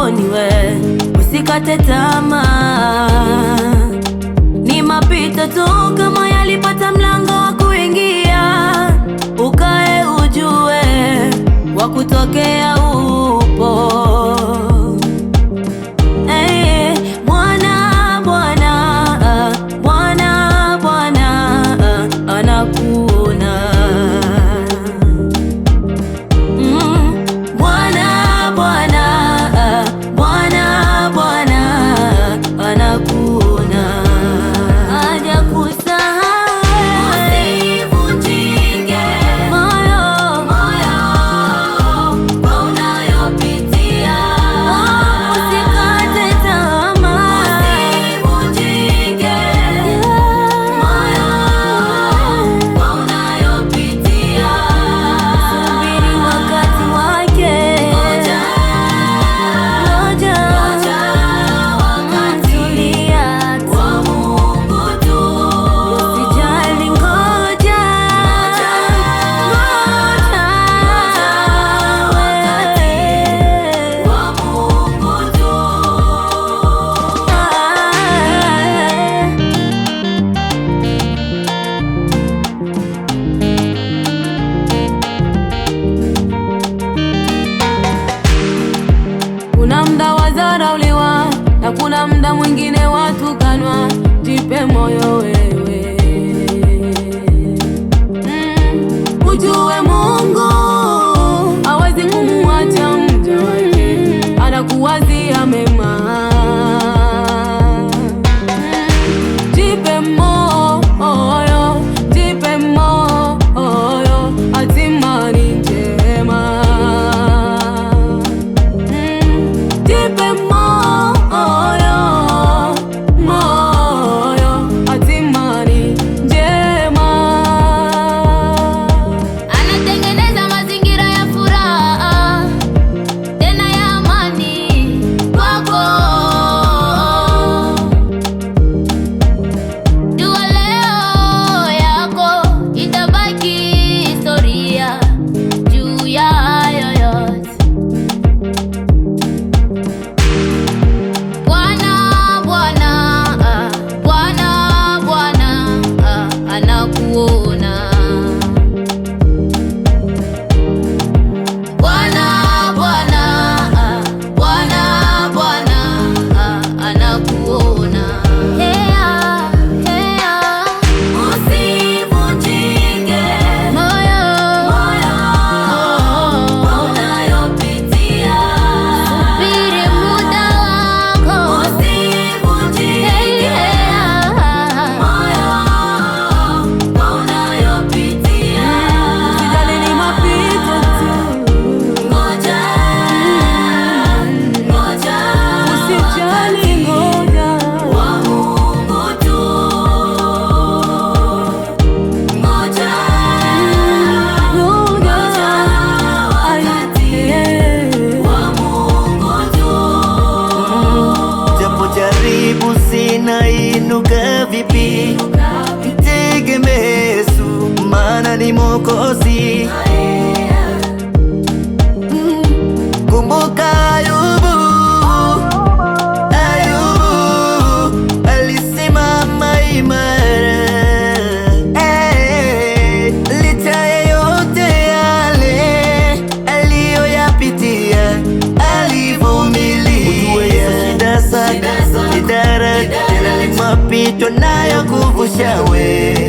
mlangoni we, usikate tamaa. Ni mapito tu kama yalipata mlango wa kuingia, ukae ujue wa kutokea upo. Kuna mda wazarauliwa na kuna mda mwingine watukanwa. Jipe moyo wewe, ujue Mungu hawezi kumuacha mja wake, anakuwazia mema. Jipe moyo, jipe moyo, hatima ni njema. Jipe moyo, hatima ni njema. Anatengeneza mazingira ya furaha tena ya amani kwako. Jua leo yako itabaki historia juu ya hayo yote. Bwana anakuona. Bwana anakuona. Usivunjike moyo kwa unayopitia. Subiri muda wako. Usivunjike moyo kwa unayopitia. Usijali ni mapito tu, Ngoja, usijali ngoja. wa Mungu tu. Ngoja, wakati wa Mungu tu. Japo jaribu zinainuka vipi, mtegemee Yesu, maana ni Mwokozi. Kumbuka Ayubu alisimama imara. Licha ya yote yale aliyoyapitia, alivumilia. Ujue Yesu shida zake ni daraja, tena ni mapito nayo kuvusha we.